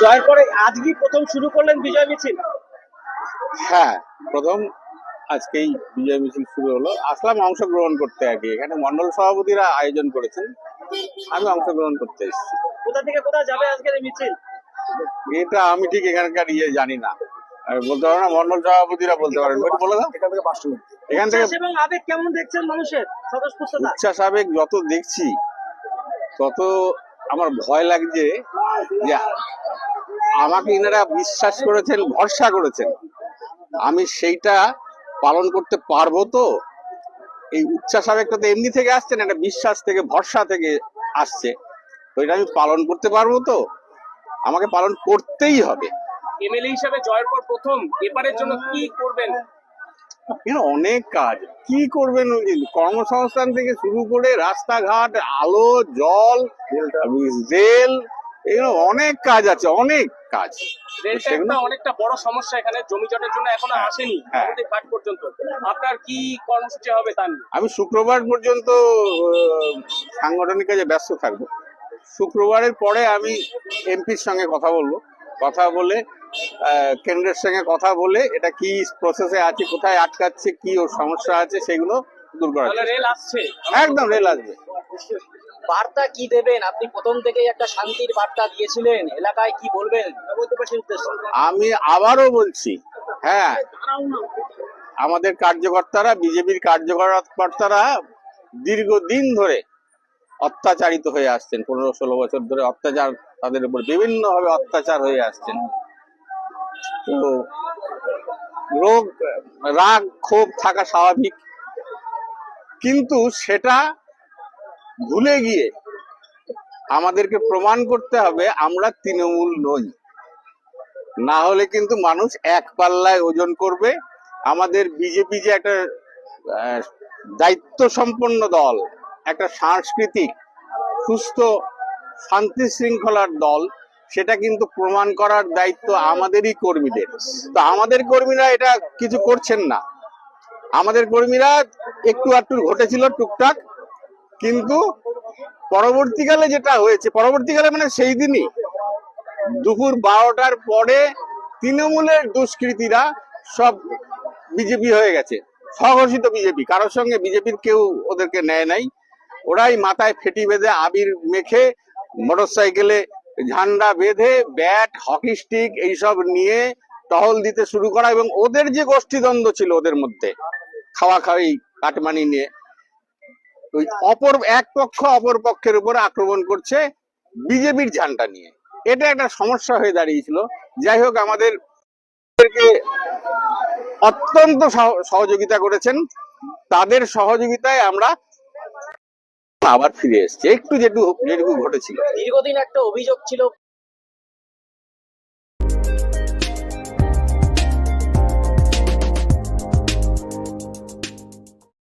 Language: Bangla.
জয়ের পরে আজকে প্রথম শুরু করলেন বিজয় মিছিল। হ্যাঁ, প্রথম আজকেই বিজয় মিছিল শুরু হলো। আসলাম অংশগ্রহণ করতে আর কি। এখানে মন্ডল সভাপতিরা আয়োজন করেছেন, আমি অংশগ্রহণ করতে এসেছি। কোথা থেকে কোথায় যাবে আজকের এই মিছিল? এটা আমি ঠিক এখানকার জানি না, আমি বলতে পারবো না, মন্ডল সভাপতিরা বলতে পারেন। বলো না, এখান থেকে উচ্ছ্বাস এবং আবেগ কেমন দেখছেন মানুষের স্বতঃস্ফূর্ততা? উচ্ছ্বাস আবেগ যত দেখছি তত আমার ভয় লাগছে যে আমাকে এনারা বিশ্বাস করেছেন, ভরসা করেছেন, আমি সেইটা পালন করতে পারবো তো? এই উচ্ছ্বাস আবেগটা তো এমনি থেকে আসছে না, একটা বিশ্বাস থেকে, ভরসা থেকে আসছে। তো এটা আমি পালন করতে পারবো তো? আমাকে পালন করতেই হবে। এমএলএ হিসেবে জয়ের পর প্রথম এবারের জন্য কি করবেন? এখানে অনেক কাজ কি করবেন, কর্মসংস্থান থেকে শুরু করে রাস্তাঘাট, আলো, জল, রেল, এগুলো অনেক কাজ আছে, অনেক কাজ। রেলটা একটা অনেকটা বড় সমস্যা, এখানে জমি জটের জন্য এখনো আসেনি আমাদের পাট পর্যন্ত। আপনার কি কর্মসূচি হবে তা নিয়ে? আমি শুক্রবার পর্যন্ত সাংগঠনিক কাজে ব্যস্ত থাকবো। শুক্রবারের পরে আমি এমপির সঙ্গে কথা বলবো, কথা বলে কেন্দ্রের সঙ্গে কথা বলে এটা কি প্রসেসে আছে, কোথায় আটকাচ্ছে, কি ওর সমস্যা আছে, সেগুলো দূর করা যাবে। রেল আসছে, একদম রেল আসবে। বার্তা কি দেবেন? আপনি প্রথম থেকেই একটা শান্তির বার্তা দিয়েছিলেন, এলাকায় কি বলবেন? আমি আবারও বলছি, হ্যাঁ, আমাদের কার্যকর্তারা, বিজেপির কার্যকর্তারা দীর্ঘদিন ধরে অত্যাচারিত হয়ে আসছেন, 15-16 বছর ধরে অত্যাচার, তাদের উপর বিভিন্ন ভাবে অত্যাচার হয়ে আসছেন। তো রাগ ক্ষোভ থাকা স্বাভাবিক, কিন্তু সেটা ভুলে গিয়ে আমাদেরকে প্রমাণ করতে হবে আমরা তৃণমূল নই। না হলে কিন্তু মানুষ এক পাল্লায় ওজন করবে। আমাদের বিজেপি যে একটা দায়িত্ব সম্পন্ন দল, একটা সাংস্কৃতিক সুস্থ শান্তি শৃঙ্খলার দল, সেটা কিন্তু প্রমাণ করার দায়িত্ব আমাদেরই কর্মীদের। তো আমাদের কর্মীরা এটা কিছু করছেন না। আমাদের কর্মীরা একটু আধটু ঘটেছিল টুকটাক, কিন্তু পরবর্তীকালে যেটা হয়েছে, পরবর্তীকালে মানে সেই দিনই দুপুর 12টার পরে তৃণমূলের দুষ্কৃতীরা সব বিজেপি হয়ে গেছে, স্বঘোষিত বিজেপি। কারোর সঙ্গে বিজেপির কেউ ওদেরকে নেয় নাই। ওরাই মাথায় ফেটি বেঁধে, আবির মেখে, মোটরসাইকেলে ঝান্ডা বেঁধে, ব্যাট, হকি স্টিক এইসব নিয়ে টহল দিতে শুরু করা, এবং ওদের যে গোষ্ঠীদ্বন্দ্ব ছিল ওদের মধ্যে, খাওয়া খাওয়ি কাটমানি নিয়ে, ওই এক পক্ষ অপর পক্ষের উপর আক্রমণ করছে বিজেপির ঝান্ডা নিয়ে। এটা একটা সমস্যা হয়ে দাঁড়িয়েছিল। যাই হোক, আমাদেরকে অত্যন্ত সহযোগিতা করেছেন, তাদের সহযোগিতায় আমরা আবার ফিরে এসেছি। একটু যেটুকু ঘটেছিল। দীর্ঘদিন একটা অভিযোগ ছিল